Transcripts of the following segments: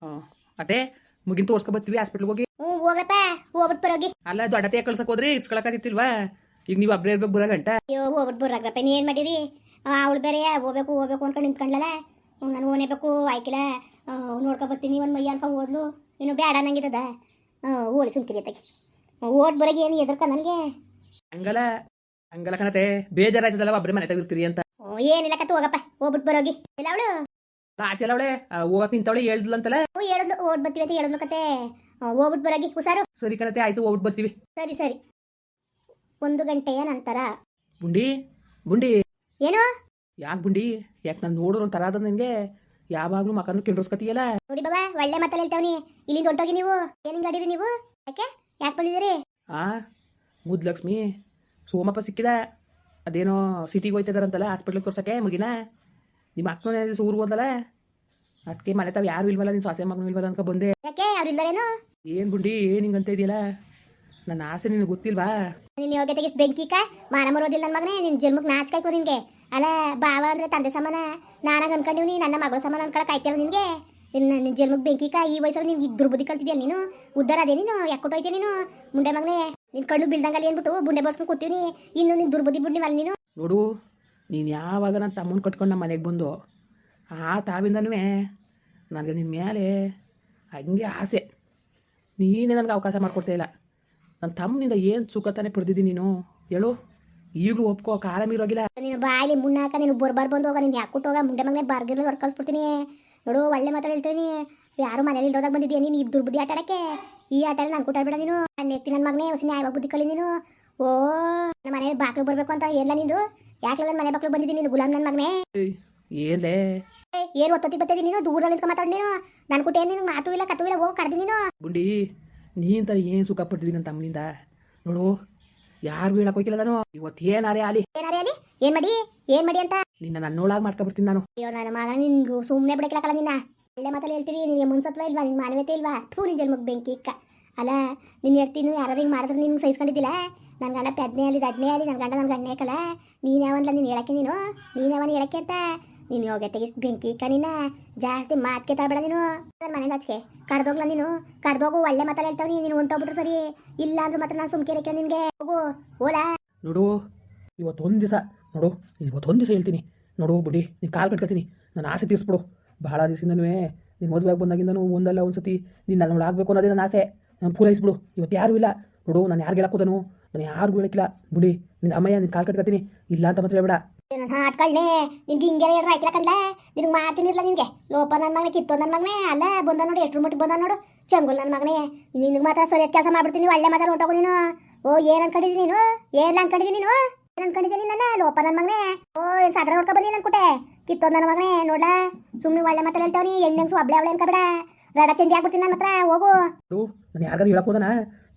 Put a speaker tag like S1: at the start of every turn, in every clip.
S1: ಹಾಂ ಅದೇ ಮುಗಿನ್ ತೋರ್ಸ್ಕೊ ಬರ್ತೀವಿ ಹಾಸ್ಪಿಟ್ಲ್ಗೆ ಹೋಗಿ.
S2: ಹ್ಞೂ ಹೋಗ್ರಪ್ಪ, ಹೋಗ್ಬಿಟ್ಟು ಬರೋಗಿ.
S1: ಅಲ್ಲ ದೊಡ್ಡತೆ ಕಳ್ಸಕ್ ಹೋದ್ರಿ ಇಸ್ಕೊಳಕಾಗಿತ್ತಿಲ್ವಾ? ಈಗ ನೀವು ಒಬ್ಬರೇ ಇರ್ಬೇಕು ಬರೋ ಗಂಟ.
S2: ಅಯ್ಯೋ ಹೋಗ್ಬಿಟ್ಟು ಬರಾಗ್ರಪ್ಪ, ನೀ ಏನು ಮಾಡಿರಿ? ಅವಳು ಬೇರೆ ಹೋಗ್ಬೇಕು ಅನ್ಕೊಂಡು ನಿಂತ್ಕೊಂಡ್ಲಲ್ಲ. ನಾನು ಓನೇಬೇಕು ಆಯ್ಕಿಲ್ಲ, ನೋಡ್ಕೊ ಬರ್ತೀನಿ ಒಂದು ಮೈ ಅನ್ಕೊಂಡು ಓದ್ಲು. ಇನ್ನು ಬೇಡ ನಂಗಿದ್ದದ. ಓಲಿ ಸುಮ್ಕಿರಿ ಅತ್ತಾಗಿ ಓಡ್ ಬರೋಗಿ ಏನು ಎದರ್ಕ ನನಗೆ?
S1: ಹಂಗಲ್ಲ ಹಂಗಲ್ಲ ಕಣತೆ, ಬೇಜಾರಾಯ್ತದಲ್ಲ ಒಬ್ಬರೇ ಮನೆ ತಗಿರ್ತೀರಿ ಅಂತ.
S2: ಏನಿಲ್ಲ ಕತ್ತು, ಹೋಗಪ್ಪ ಹೋಗ್ಬಿಟ್ಟು ಬರೋಗಿ. ಇಲ್ಲ ಅವಳು
S1: ಆಚೆಲ್ಲ ಅವಳೆ ಹೋಗಕ್ ನಿಂತವಳೆ ಹೇಳ್ದಿಲ್ಲ ಅಂತಲ್ಲ.
S2: ಹೇಳಿದ್ಲು ಓಡ್ ಬರ್ತೀವಿ ಅಂತ ಹೇಳಿದ್ಲು ಕತೆ. ಹೋಗ್ಬಿಟ್ಟು ಬರೋಗಿ ಹುಷಾರು.
S1: ಸರಿ ಕಣತೆ ಆಯ್ತು, ಹೋಗ್ಬಿಟ್ಟು ಬರ್ತೀವಿ.
S2: ಸರಿ ಸರಿ. 1 ಗಂಟೆಯ ನಂತರ.
S1: ಬುಂಡಿ ಬುಂಡಿ
S2: ಏನು?
S1: ಯಾಕೆ ಬುಂಡಿ? ಯಾಕೆ ನಾನು ನೋಡೋರು ಒಂಥರ ಅದ ನಿನಗೆ? ಯಾವಾಗಲೂ ಮಕನ್ನು ಕೆಂಡ್ರಸ್ಕತಿಯಲ್ಲ.
S2: ನೋಡಿ ಬಾಬಾ, ಒಳ್ಳೆ ಮಾತಲ್ಲಿ ಹೇಳ್ತಾವನಿ. ಇಲ್ಲಿಂದ ಹೊಂಟೋಗಿ ನೀವು ಏನಿಂಗ್ ಗಾಡಿರಿ ನೀವು? ಯಾಕೆ ಬಂದಿದ್ದೀರಿ?
S1: ಮುದ್ಲಕ್ಷ್ಮಿ ಸೋಮಪ್ಪ ಸಿಕ್ಕಿದ. ಅದೇನೋ ಸಿಟಿಗೆ ಹೋಯ್ತಿದಾರಂತಲ್ಲ ಹಾಸ್ಪಿಟ್ಲಿಗೆ ತೋರ್ಸಕ್ಕೆ ಮುಗಿನ. ನಿಮ್ಮ ಅಕ್ಕನೇ ಊರಿಗೆ ಹೋದಲ್ಲ, ಅದಕ್ಕೆ ಮನೆ ತಾವು ಯಾರು ಇಲ್ವಲ್ಲ, ನಿನ್ನ ಸೊಸೆ ಮಗನೂ ಇಲ್ವಲ್ಲ ಅನ್ಕೊ ಬಂದೆ.
S2: ಯಾಕೆ ಅವ್ರು ಇಲ್ದಾರೇನು?
S1: ಏನು ಬುಂಡಿ ಏನು ಹಿಂಗಂತ ಇದೆಯಲ್ಲ? ನನ್ನ ಆಸೆ ನಿನಗೆ ಗೊತ್ತಿಲ್ವಾ?
S2: ನೀನು ಯೋಗ್ಯತೆಗೆ ಇಷ್ಟು ಬೆಂಕಿಕ ಮಾನ ಮರೋದಿಲ್ಲ ನನ್ನ ಮಗನೇ. ನಿನ್ನ ಜನ್ಮಕ್ಕೆ ನಾಚಿಕಾಯ್ತು ನಿನಗೆ. ಅಲ್ಲ ಬಾವ ಅಂದರೆ ತಂದೆ ಸಮಾನ, ನಾನಾಗ ಅನ್ಕೊಂಡಿವ್ನಿ ನನ್ನ ಮಗಳು ಸಮಾನ ಅನ್ಕೊಳಕ್ಕೆ ಆಯ್ತಾರ ನಿನಗೆ. ನಿನ್ನ ಜನ್ಮಕ್ಕೆ ಬೆಂಕಿಕ. ಈ ವಯಸ್ಸಲ್ಲಿ ನಿನ್ಗೆ ದುರ್ಬುದ್ಧಿ ಕಲ್ತಿದ್ಯಲ್ಲ ನೀನು. ಉದ್ದಾರ ಅದೇ ನೀನು. ಯಾಕೆ ಕೊಟ್ಟೋಯ್ತೆ ನೀನು ಮುಂಡೆ ಮಗನೇ? ನಿನ್ನ ಕಣ್ಣು ಬೀಳ್ದಂಗಲ್ಲಿ ಏನ್ಬಿಟ್ಟು ಬುಂಡೆ ಬಡ್ಸ್ಕೊಂಡು ಕೂತೀವಿ. ಇನ್ನು ನಿನ್ನ ದುರ್ಬುದ್ಧಿ ಬಿಡ್ನಿವಲ್ಲ ನೀನು.
S1: ನೋಡು, ನೀನು ಯಾವಾಗ ನನ್ನ ತಮ್ಮನ ಕಟ್ಕೊಂಡು ನಮ್ಮ ಮನೆಗೆ ಬಂದು ತಾವಿಂದನೂ ನನಗೆ ನಿನ್ನ ಮೇಲೆ ಹಂಗೆ ಆಸೆ. ನೀನೇ ನನಗೆ ಅವಕಾಶ ಮಾಡಿಕೊಡ್ತಾ ಇಲ್ಲ. ನನ್ನ ತಮ್ಮನಿಂದ ಏನು ಸುಖ ತಾನೇ ಪಡೆದಿದ್ದೀನಿ ನೀನು ಹೇಳು? ಈಗಲೂ ಒಪ್ಕೋ, ಕಾಲ ಮೀರೋಗಿಲ್ಲ.
S2: ನೀನು ಬಾಯಲ್ಲಿ ಮುನ್ನಾಕ ನೀನು ಬರ್ಬಾರ್ ಬಂದು ಹೋಗ. ನೀನು ಯಾಕೆ ಕೊಟ್ಟೋಗ ಮುಂಡೆ ಮಗನೇ ಬಾರ್ಗಿರ್ಲಿ ಹೊರ ಕಳಿಸ್ಬಿಡ್ತೀನಿ. ನೋಡು ಒಳ್ಳೆ ಮಾತಾಡಿ ಹೇಳ್ತೀನಿ. ಯಾರು ಮನೇಲಿ ಇಲ್ದೋದಾಗ ಬಂದಿದ್ದೀಯ ನೀನು ಈ ದುರ್ಬುದ್ಧಿ ಆಟ ಆಡಕ್ಕೆ? ಈ ಆಟಲ್ಲಿ ನಾನು ಕೊಟ್ಟಾಡ್ಬೇಡ ನೀನು. ನಾನು ನೆಕ್ತಿ ನನ್ನ ಮಗನೇ ಹೊಸ ನ್ಯಾಯವಾಗಿ ಬುದ್ಧಿ ಕಲಿ ನೀನು. ಓ ನಮ್ಮ ಮನೆ ಬಾಕ್ಲಿಗೆ ಬರಬೇಕು ಅಂತ ಎಲ್ಲ ನಿಂದು. ಯಾಕೆ ನನ್ನ ಮನೆ ಬಾಕ್ಲಿಗೆ ಬಂದಿದ್ದೀನಿ ನೀನು ಗುಲಾಮ್ ನನ್ನ ಮಗನೇ?
S1: ಏನ್ಲೇ
S2: ಏನು ಒತ್ತೊತ್ತಿ ಬರ್ತೈತಿ ನೀನು? ದೂರದಲ್ಲಿ ನಿಂತ್ಕೊಂಡು ಮಾತಾಡಿ ನೀನು. ನಾನು ಕೊಟ್ಟೆ ನಿನಗೆ ಮಾತು ಇಲ್ಲ ಕತ್ತು ಇಲ್ಲ. ಹೋಗಿ ಕಡ್ದಿ ನೀನು.
S1: ಬುಂಡಿ ನೀಂತ ಏನು ಸುಖ ಪಡ್ತಿದ್ದೀನಿ ನನ್ನ ತಮ್ಮನಿಂದ. ನೋಡು ಯಾರಿಗೂ ಹೇಳಕ್ ಹೋಗಿಲ್ಲ ನಾನು. ಇವತ್ತು ಏನಾರೇ ಆಲಿ
S2: ಏನು ಮಾಡಿ ಅಂತ
S1: ನಿನ್ನ ನನ್ನೊಳಗೆ ಮಾಡ್ಕೊಬಿಡ್ತೀನಿ ನಾನು.
S2: ಅಯ್ಯೋ ನನ್ನ ಮಗ ನಿನ್ಗೂ ಸುಮ್ಮನೆ ಬಿಡಕ್ಕಾಗಲ್ಲ ನಿನ್ನ. ಒಳ್ಳೆ ಮಾತಲ್ಲಿ ಹೇಳ್ತೀರಿ. ನಿನಗೆ ಮುನ್ಸತ್ವ ಇಲ್ವಾ? ನಿನ್ನ ಮಾನವತೆ ಇಲ್ವಾ? ನಿನ್ನ ಜನ್ಮಕ್ಕೆ ಬೆಂಕಿ ಇಕ್ಕ. ಅಲ್ಲ ನೀನು ಹೇಳ್ತೀನಿ, ಯಾರು ಹಿಂಗೆ ಮಾಡಿದ್ರೆ ನಿನ್ಗೆ ಸಹಿಸ್ಕೊಂಡಿದ್ದಿಲ್ಲ. ನನ್ನ ಗಂಡ ಪೆದ್ನೆ ಅಲ್ಲಿ ದಡ್ನೆ ಅಲ್ಲಿ ನನ್ನ ಗಂಡ ನನ್ನ ಗಂಡನೇ ಹಾಕಲ್ಲ. ನೀನು ಯಾವನ್ಲ ನೀನು ಹೇಳಕ್ಕೆ ನೀನು ಯಾವನ್ ಹೇಳಕ್ಕೆ ಅಂತ ನೀನು ಹೋಗಟ್ಟೆಗೆ ಇಷ್ಟು ಬೆಂಕಿ ಇಕ್ಕ. ನೀನು ಜಾಸ್ತಿ ಮಾತ್ಕೆ ತರಬೇಡ ನೀನು. ನನ್ನ ಮನೆಗೆ ಹಚ್ಕೆ ಕಡ್ದೋಗ್ಲ ನೀನು. ಕಡ್ದೋಗು. ಒಳ್ಳೆ ಮಾತಲ್ಲಿ ಹೇಳ್ತಾವೆ ನೀನು ಹೊಂಟೋಗ್ಬಿಟ್ರು ಸರಿ. ಇಲ್ಲ ಅಂದ್ರೆ ಮಾತ್ರ ನಾನು ಸುಮ್ಕೆ ಇರಕ್ಕೆ ನಿನಗೆ. ಹೋಗು ಓಲಾ.
S1: ನೋಡು ಇವತ್ತೊಂದು ದಿವಸ ಹೇಳ್ತೀನಿ ನೋಡು ಬುಡಿ, ನೀನು ಕಾಲು ಕಟ್ಕೊತೀನಿ. ನನ್ನ ಆಸೆ ತೀರಿಸ್ಬಿಡು. ಭಾಳ ದಿವಸದಿಂದನೂ ನೀನು ಮದುವೆಗೆ ಬಂದಾಗಿಂದನೂ ಒಂದಲ್ಲ ಒಂದು ಸತಿ ನೀನು ನನ್ನ ಆಗಬೇಕು ಅನ್ನೋದೇ ನನ್ನ ಆಸೆ. ನಾನು ಪೂರೈಸ್ಬಿಡು. ಇವತ್ತು ಯಾರೂ ಇಲ್ಲ ನೋಡು. ನಾನು ಯಾರಿಗೆ ಹೇಳಕ್ಕೋದನು? ನಾನು ಯಾರಿಗೂ ಹೇಳಕ್ಕಿಲ್ಲ ಬುಡಿ. ನಿನ್ನ ಅಮ್ಮಯ್ಯ ನಿನ್ನ ಕಾಲು ಕಟ್ಕೊತೀನಿ. ಇಲ್ಲ ಅಂತ ಮಾತ್ರ ಹೇಳ್ಬೇಡ.
S2: ನಾನು ಆಟ್ಕೊಳ್ಳೆ ನಿನ್ಗೆ ಹಿಂಗೆ ಹೇಳ್ರ ಆಯ್ತಿಲ್ಲ ಕಂಡ್ಲ. ನಿನಗೆ ಮಾಡ್ತೀನಿರ್ಲ ನಿನಗೆ ಲೋಪ ನನ್ನ ಮಗನೇ ಕಿತ್ತೋ ನನ್ನ ಮಗನೇ. ಅಲ್ಲ ಬಂದ ನೋಡಿ ಎಷ್ಟು ಮಟ್ಟಿಗೆ ಬಂದ ನೋಡು ಚಂಗುಲ್ ನನ್ನ ಮಗನೇ. ನಿನಗೆ ಮಾತ್ರ ಸರಿಯಾದ ಕೆಲಸ ಮಾಡ್ಬಿಡ್ತೀನಿ. ಒಳ್ಳೆ ಮಾತ್ರ ಹೊಂಟೋಗು ನೀನು. ಓ ಏನು ಅನ್ಕೊಂಡಿದ್ದೀನಿ ನೀನು? ಏನು ಅನ್ಕೊಂಡಿದ್ದೀನಿ ನೀನು? ಏನು ಅನ್ಕೊಂಡಿದ್ದೀನಿ ನನ್ನ ಲೋಪ ನನ್ನ ಮಗನೇ? ಓ ಏನು ಸಾಧಾರಣ ಹೊಡ್ಕೊ ಬಂದಿ ನನ್ನ ಕುಟೆ ಕಿತ್ತೋ ನನ್ನ ಮಗನೇ. ನೋಡ್ಲಾ ಸುಮ್ಮನೆ ಒಳ್ಳೆ ಮಾತ್ರ ಹೇಳ್ತಾವನಿ. ಎಣ್ಣೆಂಗ್ಸು ಅಬ್ಳೆ ಅನ್ಕೋಬೇಡ. ರಡ ಚಂಡಿ ಆಗ್ಬಿಡ್ತೀನಿ ನನ್ನ ಹತ್ರ. ಹೋಗು.
S1: ನಾನು ಯಾರಿಗಾರು ಹೇಳಕ್ಕೋದನ?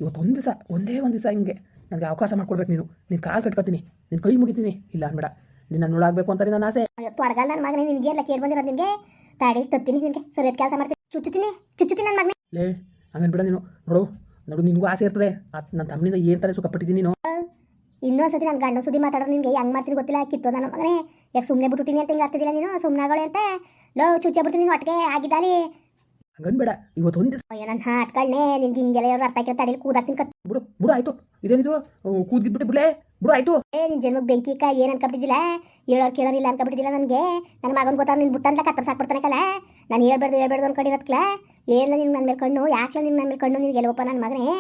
S1: ಇವತ್ತೊಂದು ದಿವಸ ಒಂದೇ ಒಂದು ದಿವಸ ಹಿಂಗೆ ನನಗೆ ಅವಕಾಶ ಮಾಡ್ಕೊಡ್ಬೇಕು ನೀನು. ನಿನ್ನ ಕಾಲು ಕಟ್ಕೊತೀನಿ, ನಿನ್ನ ಕೈ ಮುಗಿತೀನಿ. ಇಲ್ಲ ಅನ್ಬೇಡ. ನಿನ್ನ ನೋಡಾಗಬೇಕು ಅಂತಾನೆ ನನ್ನ ಆಸೆ.
S2: ತೊಡಗಲ್ಲ ನನ್ನ ಮಗನೇ. ನಿನಗೆ ಎಲ್ಲ ಕೇಳಿ ಬಂದಿರೋದು ನಿನಗೆ. ತಾಡಿ ತತ್ತೀನಿ ನಿನಗೆ ಸರಿಯಾದ ಕೆಲಸ ಮಾಡ್ತೀನಿ. ಚುಚ್ಚುತ್ತೀನಿ ನನ್ನ ಮಗನೇ.
S1: ಲೇ ಹಂಗನ್ಬೇಡ ನೀನು. ನೋಡು ನಿನಗೂ ಆಸೆ ಇರ್ತದೆ. ನನ್ನ ತಮ್ಮನಿಂದ ಏನು ತಾನೇ ಸುಖಪಟ್ಟಿದ್ದೀನಿ ನೀನು.
S2: ಇನ್ನೊಂದ್ಸತಿ ನನ್ನ ಗಂಡ ಸುದ್ದಿ ಮಾತಾಡೋದು ನಿನಗೆ ಹೆಂಗೆ ಮಾಡ್ತೀನಿ ಗೊತ್ತಿಲ್ಲ. ಕಿತ್ತೋ ನನ್ನ ಮಗನೇ. ಯಾಕೆ ಸುಮ್ಮನೆ ಬಿಟ್ಟುಟ್ಟಿನಿ ಅಂತ ಹಿಂಗೆ ಆಗ್ತಿದ್ದಿಲ್ಲ ನೀನು. ಸುಮ್ಮನಾಗಳೆ ಅಂತ ಚುಚ್ಚೆ ಬಿಡ್ತೀನಿ ನೀನು ಒಟ್ಟಿಗೆ ಆಗಿದ್ದಾಲಿ.
S1: ಹಂಗನ್ಬೇಡ. ಇವತ್ತೊಂದು ದಿವಸ
S2: ನನ್ನ ಹಾಟ್ಗಳನ್ನೇ ನಿನ್ಗೆ ಹಿಂಗೆಲ್ಲ ಹೇಳೋರು ಅರ್ಥ ಆಗಿರೋ ತಡೆಯಲ್ಲಿ ಕೂದಾಕ್ತೀನಿ ಕತ್
S1: ಬಿಡು ಆಯ್ತು. ಇದೇನಿದು ಕೂದ್ಗಿದ್ಬಿಟ್ಟೆ ಬಿಡು ಆಯ್ತು.
S2: ನಿನ್ನ ಜನ್ಮಕ್ಕೆ ಬೆಂಕಿ ಇಕ್ಕ. ಏನು ಅನ್ಕೊಬಿಟ್ಟಿದ್ದಿಲ್ಲ. ಕೇಳೋರಿಲ್ಲ ಅನ್ಕೊಬಿಟ್ಟಿದ್ದಿಲ್ಲ ನನಗೆ. ನನ್ನ ಮಗನ ಗೊತ್ತಾಗ ನಿನ್ನ ಬುಟ್ಟಂತ ಕತ್ರ ಸಾಕ್ಬಿಡ್ತಾನಕ್ಕಲ್ಲ. ನಾನು ಹೇಳ್ಬೇಡ್ದು ಅನ್ಕೊಂಡಿರೋದ್ಕಲ ಏನಿಲ್ಲ ನಿನ್ಗೆ ನನ್ನ ಮೇಲೆ ಕಣ್ಣು. ಯಾಕೆ ನಿನ್ಗೆ ನನ್ನ ಮೇಲೆ ಕಣ್ಣು? ನಿನ್ಗೆ ಎಲ್ಲವಪ್ಪ ನನ್ನ ಮಗನೇ.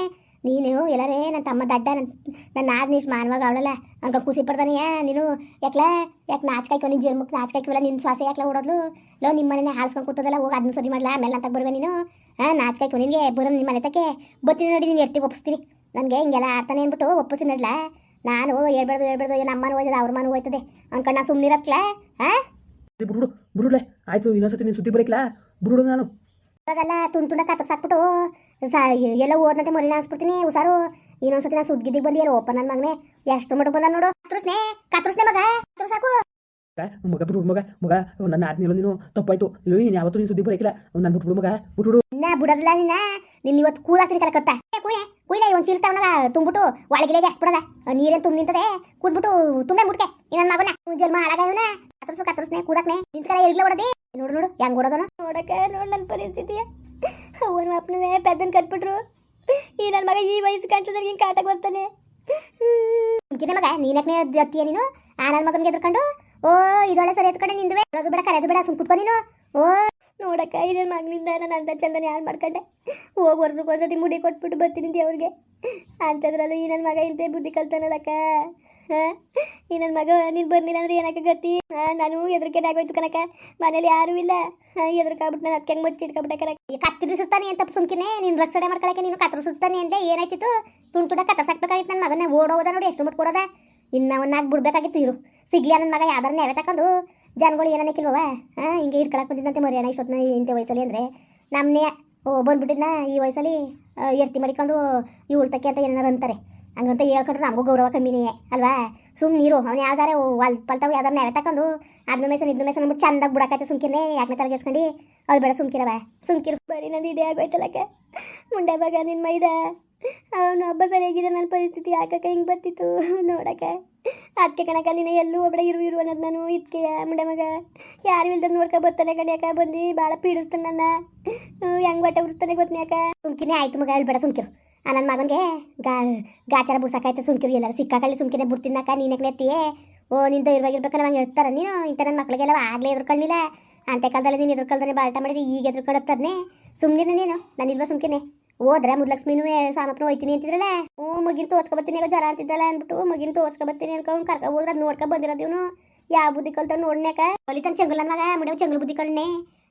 S2: ನೀನು ಎಲ್ಲರೇ ನನ್ನ ತಮ್ಮ ದಡ್ಡ ನನ್ನ ಆದ್ನೀಶ್ ಮಾನವಾಗ ಅವಳಲ್ಲ ಹಂಗೆ ಖುಷಿ ಪಡ್ತಾನೆಯಾ ನೀನು? ಯಾಕೆ ನಾಚ್ಕಾಯ್ಕೊ ನಿನ್ನ ಜನ್ಮಕ್ಕೆ ನಾಚ್ಕಾಯ್ಕಿವಲ್ಲ. ನಿನ್ನ ಶ್ವಾಸ ಯಾಕೆ ಓಡೋದ್ಲು? ನಿಮ್ಮ ಮನೆ ಹಾಲ್ಸ್ಕೊಂಡು ಕೂತದಲ್ಲ. ಹೋಗಿ ಅದನ್ನ ಸರಿ ಮಾಡಲ್ಲ. ಆಮೇಲೆ ಅಂತ ಬರುವೆ ನೀನು. ನಾಚ್ಕಾಯ್ಕೊ ನಿನಗೆ ಬರೋ ನಿಮ್ಮ ಮನೆ ತಕ್ಕೆ ಬತ್ತೀನಿ ನೋಡಿ. ನೀನು ಎಷ್ಟಿಗೆ ಒಪ್ಪಿಸ್ತೀನಿ ನನಗೆ ಹಿಂಗೆಲ್ಲ ಆಡ್ತಾನೆ ಅಂದ್ಬಿಟ್ಟು ಒಪ್ಪಿಸ್ತೀನಿ ನೋಡ್ಲಾ. ನಾನು ಹೇಳ್ಬೇಡ್ದು ನಮ್ಮನ ಹೋಯ್ತದೆ ಅವ್ರ ಮನೆ ಹೋಯ್ತದೆ ಅನ್ಕೊಂಡು ನಾ ಸುಮ್ಮನಿರತ್ಲ.
S1: ಬಿಡುಡ್ಲೆ ಆಯ್ತು. ಇನ್ನೊಂದ್ಸತಿ ನೀನು ಸುದ್ದಿ ಬರೀಕ್ಲಾ ಬಿಡು. ನಾನು
S2: ಅದೆಲ್ಲ ತುಂಡ ಕತ್ರ ಸಾಕ್ಬಿಟ್ಟು ಎಲ್ಲ ಓದ್ನಂತೆ ಮರಿನ ಅನ್ಸ್ಬಿಡ್ತೀನಿ. ಹುಷಾರು. ಇನ್ನೊಂದ್ಸತಿ ನಾನು ಸುದ್ದಿಗೆ ಬಂದಿ ಎಲ್ಲ ಓಪನ್ ನನ್ನ ಮಗನೇ. ಎಷ್ಟು ಮಟ್ಟ ಬಂದ ನೋಡು. ಕತ್ರಸ್ನೆ ಮಗ ಸಾಕು
S1: ಮಗ ನನ್ನ ಆದ್ಮೇಲೆ ನೀನು ತಪ್ಪಾಯ್ತು. ನೀನು ಯಾವತ್ತೂ ನೀನು ಸುದ್ದಿ ಬರೀಕಿಲ್ಲ. ನನ್ನ ಬಿಟ್ಬಿಡು ಮಗ ಬಿಟ್ಬಿಡು.
S2: ಬಿಡೋದಿಲ್ಲ ನಿನ್ನ ಇವತ್ತು ಕೂದಾಕ್ತೀನಿ ಕಲಕತ್ತ. ಕುಯ್ಲ ಒಂದು ಚೀಲ ತಗೊಂಡಾಗ ತುಂಬಿಟ್ಟು ಒಳಗಿಲೆಗೆ ಎಷ್ಟು ಬಿಡದ ನೀರೇನು ತುಂಬ ನಿಂತದೆ. ಕೂದ್ಬಿಟ್ಟು ತುಂಬೆ ಮುಟ್ಕೆ ನನ್ನ ಮಗನ ಜನ್ಮ ಹಾಳಾಗವನ. ಕತ್ರಸ್ನೆ ಕೂದಾಕ್ನೆ ನಿಂತ ಕಲ ಎಲ್ಗ್ಲ ಹೊಡದಿ. ನೋಡು ಹೆಂಗ್ ಹೊಡೋದನ ನೋಡಕ್ಕೆ. ನೋಡು ನನ್ನ ಪರಿಸ್ಥಿತಿಯ ಅವನ ಅಪ್ಪನವೇ ಪೆದ್ದನ್ ಕಟ್ಬಿಟ್ರು. ಈ ನನ್ನ ಮಗ ಈ ವಯಸ್ಸು ಕಂಟ್ಲದಾಗ ಹಿಂಗೆ ಕಾಟಕ್ಕೆ ಬರ್ತಾನೆ. ಮುಗಿನ ಮಗ ನೀನಕ್ಕೆ ಅತ್ತೀಯ ನೀನು ಆ ನನ್ನ ಮಗನಿಗೆ ಎದ್ಕೊಂಡು ಓ ಇದೊಳ್ಳೆ ಸರಿ ಎತ್ಕೊಂಡೆ ನಿಂದುವೆ ಅದು ಬೇಡ ಕರೆದು ಬೇಡ ಸುಮ್ ಕುತ್ಕೊ ನೀನು. ಓ ನೋಡಕ್ಕ ಈ ನನ್ನ ಮಗನಿಂದ ನಾನು ಅಂತ ಚಂದನ ಯಾರು ಮಾಡ್ಕೊಂಡೆ. ಹೋಗಿ ವರ್ಷಕ್ಕೆ ಒಂದ್ಸತಿ ಮುಡಿ ಕೊಟ್ಬಿಟ್ಟು ಬರ್ತೀನಿ ದೇವ್ರಿಗೆ ಅಂಥದ್ರಲ್ಲೂ ಈ ನನ್ನ ಮಗ ಇಂತೆ ಬುದ್ಧಿ ಕಲ್ತಾನಲ್ಲಕ್ಕ. ಹಾಂ ಈ ನನ್ನ ಮಗ ನೀನು ಬರ್ಲಿಲ್ಲ ಅಂದ್ರೆ ಏನಕ್ಕ ಗತಿ. ನಾನು ಎದ್ರಿಕೆನೆ ಆಗೋಯ್ತು ಕನಕ. ಮನೇಲಿ ಯಾರೂ ಇಲ್ಲ. ಎದ್ರಕಾಗ್ಬಿಟ್ಟು ನಾನು ಅದಕ್ಕೆ ಹೆಂಗೆ ಮುಚ್ಚಿಟ್ಕೊಬಿಟ್ಟೆ ಕನಕ. ಕತ್ತಿರಿ ಸುತ್ತಾನೆ ಅಂತ ಸುಮ್ಕಿನೇ ನೀನು ರಕ್ಷಣೆ ಮಾಡ್ಕೊಳಕ್ಕೆ ನೀನು ಕತ್ತರ ಸುತ್ತಾನೆ ಅಂದರೆ ಏನಾಯ್ತಿತ್ತು. ತುಂಡ ಕತ್ತರ್ಸಾಕ್ಬೇಕಾಗಿತ್ತು ನನ್ನ ಮಗನೇ. ಓಡೋದ ನೋಡಿ ಎಷ್ಟು ಮುಟ್ಟು ಕೊಡೋದ. ಇನ್ನು ಅವನ್ನಾಗಿ ಬಿಡ್ಬೇಕಾಗಿತ್ತು ಇರು ಸಿಗ್ಲಿ ನನ್ನ ಮಗ ಯಾವ್ದಾರು ನೆವೆ ತಕೊಂಡು ಜನಗಳು ಏನನ್ನಕ್ಕಿಲ್ವವ. ಹಿಂಗೆ ಹಿಡ್ಕೊಳಕ್ಕೆ ಬಂದಿದ್ದಂತೆ ಮರಿಯೋಣ ಇಷ್ಟೊತ್ತಿನ ಇಂಥ ವಯಸ್ಸಲ್ಲಿ ಅಂದರೆ ನಮ್ಮನ್ನೇ ಬಂದ್ಬಿಟ್ಟಿದ್ನ ಈ ವಯಸ್ಸಲ್ಲಿ ಎರ್ತಿ ಮಾಡಿಕೊಂಡು ಇವಳ್ತಕ್ಕೆ ಅಂತ ಏನಾರು ಅಂತಾರೆ. ಹಂಗಂತ ಹೇಳ್ಕೊಂಡ್ರೆ ನಮಗೂ ಗೌರವ ಕಮ್ಮಿನೇ ಅಲ್ವಾ. ಸುಮ್ಮನೆ ನೀರು ಅವ್ನು ಯಾವ್ದಾರೆ ಪಲ್ತಾವು ಯಾವ್ದಾರು ನೆವೆ ತಕೊಂಡು ಅದನ್ನ ಮೇಸನ್ ಇದನ್ನ ಮೇಸನ್ ಅಂದ್ಬಿಟ್ಟು ಚಂದಾಗಿ ಬಿಡಕತ್ತೆ ಸುಮ್ಕಿನೇ ಯಾಕೆ ತಲೆಗೆಸ್ಕೊಂಡು ಅವ್ಳು ಬೇಡ ಸುಮ್ಕಿರವ ಸುಮ್ಕಿರು. ಬರೀ ನಂದು ಇದೇ ಆಗೋಯ್ತಲ್ಲಕ್ಕ ಮುಂಡೆ ಮಗ ನಿನ್ನ ಮೈದ ಅವನು ಹಬ್ಬ ಸರಿಯಾಗಿದೆ. ನನ್ನ ಪರಿಸ್ಥಿತಿ ಯಾಕಕ್ಕ ಹಿಂಗೆ ಬರ್ತಿತ್ತು ನೋಡಕ್ಕೆ. ಅದಕ್ಕೆ ಕಣಕ್ಕ ನೀನು ಎಲ್ಲೂ ಒಬ್ಬಳೆ ಇರು ಅನ್ನೋದು ನಾನು ಇದಕ್ಕೆ ಮುಂಡೆ ಮಗ ಯಾರು ಇಲ್ದಂಗೆ ನೋಡ್ಕೊ ಬರ್ತಾನೆ ಕಣ್ಯಾಕ. ಬಂದು ಭಾಳ ಪೀಡಿಸ್ತಾನೆ ನನ್ನ. ಹೆಂಗೆ ಬಟ್ಟೆ ಉರಿಸ್ತಾನೆ ಗೊತ್ತನೇ ಅಕ್ಕ. ಸುಮ್ಕಿನೇ ಆಯ್ತು ಮಗ ಹೇಳ್ಬೇಡ ಸುಮ್ಕಿರು. ನನ್ನ ಮಗನಿಗೆ ಗಾಚಾರ ಬುಡ್ಸಕ್ಕಾಯ್ತು ಸುಮ್ಕಿರು. ಎಲ್ಲರೂ ಸಿಕ್ಕಾಕಲ್ಲಿ ಸುಮ್ಕಿನೇ ಬಿಡ್ತೀನಕ್ಕ. ನೀನಕ್ಕೆ ನೆತ್ತಿಯೇ ಓ ನಿಂದು ಇರುವಾಗಿರ್ಬೇಕಲ್ಲ ನಂಗೆ ಹೇಳ್ತಾರ ನೀನು ಇಂಥ ನನ್ನ ಮಕ್ಳಿಗೆಲ್ಲ ಆಗಲೇ ಎದ್ರಕೊಳ್ಳಿಲ್ಲ. ಅಂತೆ ಕಾಲದಲ್ಲಿ ನೀನು ಎದ್ರಕಲ್ದಾನೆ ಬಾಳ್ಟ ಮಾಡಿದ್ರೆ ಈಗ ಎದ್ರಕೊಡತ್ತದನ್ನೇ ಸುಮ್ಮನೆ ನೀನು. ನಾನು ಇಲ್ವಾ ಸುಮ್ಕಿನೇ ಹೋದ್ರೆ ಮುದ್ಲಕ್ಷ್ಮಿನೂ ಸಾಮಪ್ಪನ ಹೋಯ್ತೀನಿ ಅಂತಿದ್ರಲ್ಲ. ಮಗಿನ ತೋರ್ಸ್ಕೊಬತ್ತೀನಿ ಈಗ ಜ್ವರ ಅಂತಿದ್ದಲ್ಲ ಅಂದ್ಬಿಟ್ಟು ಮಗಿನ ತೋರ್ಸ್ಕೊಬತ್ತೀನಿ ಅನ್ಕೊಂಡು ಕರ್ಕೊ ಹೋದ್ರೆ ಅದು ನೋಡ್ಕೊ ಬಂದಿರೋದು ಇವನು. ಯಾವ ಬುದ್ಧಿ ಕಲ್ತ ನೋಡ್ನ್ಯಾಕ ಹೊಲಿತಾನೆ ಚೆಂಗಲ್ ನನ್ನ ಮಗ ಮುಡಿಯವ್ ಚೆಂಗಲ್ ಬುದ್ಧಿ ಕಲ್ನೇ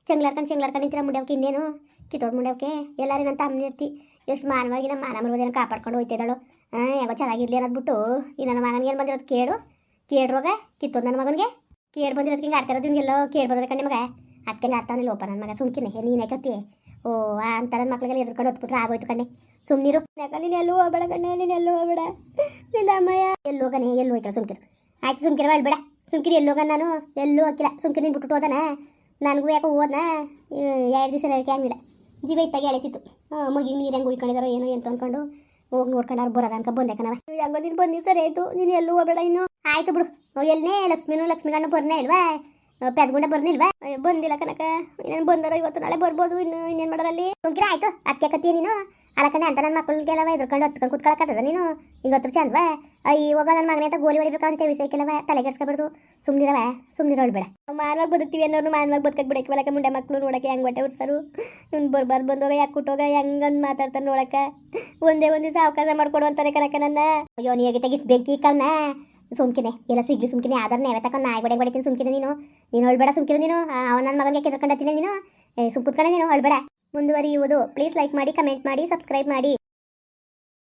S2: ಚೆಂಗ್ಲಾರ್ಕೊಂಡು ನಿಂತಿರ ಮುಡಿಯವಕ್ಕೆ ಇನ್ನೇನು ಕಿತ್ತೋದು ಮುಡಿಯವಕ್ಕೆ ಎಲ್ಲರೂ ನನ್ನ ತಮ್ಮನ ಇರ್ತಿ ಎಷ್ಟು ಮಾನವಾಗಿ ನಮ್ಮ ಮಾನ ಮರುವುದೇನು ಕಾಪಾಡ್ಕೊಂಡು ಹೋಯ್ತಿದ್ದಾಳು. ಯಾಕೋ ಚೆನ್ನಾಗಿರ್ಲಿ ಅನ್ನೋದ್ಬಿಟ್ಟು ಈ ನನ್ನ ಮಗನಿಗೆ ಏನು ಬಂದಿರೋದು ಕೇಳ್ರೋಗ ಕಿತ್ತೋದು ನನ್ನ ಮಗನಿಗೆ ಕೇಳಿ ಬಂದಿರೋದು ಹಿಂಗೆ ಆಡ್ತಿರೋದು ಹಿಂಗೆಲ್ಲೋ ಕೇಳಿ ಬಂದಿರೋದು ಕಣ್ಣೆ ಮಗ. ಅದಕ್ಕೆ ಆಡ್ತಾವನಿಲ್ಲ ಒಪ್ಪ ನನ್ನ ಮಗ ಸುಮ್ಕಿನೇ ನೀನೇ ಕತ್ತಿ ಓ ಅಂತ ನನ್ನ ಮಕ್ಳಿಗೆಲ್ಲ ಎದ್ಕೊಂಡು ಹೊತ್ಬಿಟ್ರೆ ಆಗೋಯ್ತು ಕಣ್ಣೆ ಸುಮ್ಮನಿರು. ಯಾಕೆ ನೀನು ಎಲ್ಲೂ ಹೋಗ್ಬೇಡ ಕಣ್ಣೆ. ನೀನು ಎಲ್ಲೂ ಹೋಗ್ಬೇಡ. ನಿಂದ ಅಮ್ಮಯ್ಯ ಎಲ್ಲೋಗನೆ ಎಲ್ಲೂ ಹೋಯ್ತಲ್ಲ ಸುಮ್ಕಿರು. ಆಯ್ತು ಸುಮ್ಕಿರ ಹೇಳ್ಬೇಡ ಸುಮ್ಕಿರಿ ಎಲ್ಲೋಗ ನಾನು ಎಲ್ಲೂ ಹಾಕಿಲ್ಲ ಸುಮ್ಕಿರಿ ನೀನು ಬಿಟ್ಬಿಟ್ಟು ಹೋದನ. ನನಗೂ ಯಾಕೋ ಹೋದ್ನ 2 ದಿವಸ ಅದಕ್ಕೆ ಹಂಗಿಲ್ಲ ಜೀವ ಇತ್ತಾಗೆ ಎಳಿತಿತ್ತು. ಮಗಿಗೆ ನೀರು ಹೆಂಗೆ ಉಯ್ಕೊಂಡಿದಾರೋ ಏನೋ ಎಂತ ಅಂದ್ಕೊಂಡು ಹೋಗಿ ನೋಡ್ಕೊಂಡವ್ರು ಬರೋದ ಅನ್ಕೊ ಬಂದೆ ಕಣವ. ಹೆಂಗೋ ನೀನು ಬಂದಿ ಸರಿ ಆಯಿತು. ನೀನು ಎಲ್ಲೂ ಹೋಗ್ಬೇಡ ಇನ್ನು ಆಯ್ತು ಬಿಡು. ಎಲ್ಲನೇ ಲಕ್ಷ್ಮಿಗಣ್ಣ ಬರ್ನೇ ಇಲ್ವಾ ಪೆದ್ಗುಂಡ ಬರ್ನಿಲ್ವಾ ಬಂದಿಲ್ಲ ಕನಕ. ಇನ್ನೇನು ಬಂದಾರೋ ಇವತ್ತು ನಾಳೆ ಬರ್ಬೋದು. ಇನ್ನೇನು ಮಾಡೋರಲ್ಲಿ ಸುಮ್ಕಿರ ಆಯ್ತು. ಅದಕ್ಕೆ ಕತ್ತೀಯ ನೀನು ಅಲಕಂಡೆ ಅಂತ ನನ್ನ ಮಕ್ಕಳಿಗೆಲ್ಲವ ಎದ್ಕೊಂಡು ಹತ್ಕೊಂಡು ಕುತ್ಕೊಳಕತ್ತದ ನೀನು ಹಿಂಗೆ ಹತ್ರ ಚಂದವಾ. ಇವಾಗ ನನ್ನ ಮಗನೇ ಅಂತ ಗೋಲಿ ಹೊಡಿಬೇಕಂತ ವಿಷಯಕ್ಕೆಲ್ಲವ ತಲೆಗೆಡ್ಸ್ಕೊಬಾರ್ದು. ಸುಮ್ಮನಿರೋ ಹೇಳ್ಬೇಡ. ಮಾನವಾಗಿ ಬದುಕ್ತೀವಿ ಅನ್ನೋರು ಮಾನವಾಗಿ ಬದುಕಕ್ಕೆ ಬಿಡಕ್ಕೆ ಮುಂಡೆ ಮಕ್ಕಳು ನೋಡಕ್ಕೆ ಹೆಂಗೆ ಬಟ್ಟೆ ಉರ್ಸರು. ಇವ್ನು ಬರ್ಬಾರ್ದು ಬಂದೋಗ ಯಾಕೆ ಕುಟ್ಟೋಗ ಹೆಂಗಂದು ಮಾತಾಡ್ತಾರೆ ನೋಡಕ್ಕೆ. ಒಂದೇ ದಿವಸ ಅವಕಾಶ ಮಾಡ್ಕೊಡು ಅಂತಾರೆ ಕನಕ ನನ್ನ. ಅಯ್ಯೋ ನೀಗೆ ತೆಗಿಷ್ಟು ಬೆಂಕಿ ಕಲ್ನ ಸುಮ್ಕಿನೇ ಎಲ್ಲ ಸಿಗ್ಲಿ ಸುಮ್ಕಿನೇ ಆಧಾರ ನೇವೆ ತಕೊಂಡು ನಾಯಿ ಬಡಿತೀನಿ ಸುಮ್ಕಿನೇ ನೀನು ಹೇಳ್ಬೇಡ ಸುಮ್ಕಿರು ನೀನು. ಅವನ ನನ್ನ ಮಗನಿಗೆ ಕೆದ್ರಕೊಂಡತ್ತೀನಿ ನೀನು ಸುಮ್ ಕುತ್ಕೊಂಡೆ ನೀನು ಹೇಳ್ಬೇಡ. ಮುಂದುವರಿಯುವುದು ಪ್ಲೀಸ್ ಲೈಕ್ ಮಾಡಿ ಕಮೆಂಟ್ ಮಾಡಿ ಸಬ್ಸ್ಕ್ರೈಬ್ ಮಾಡಿ.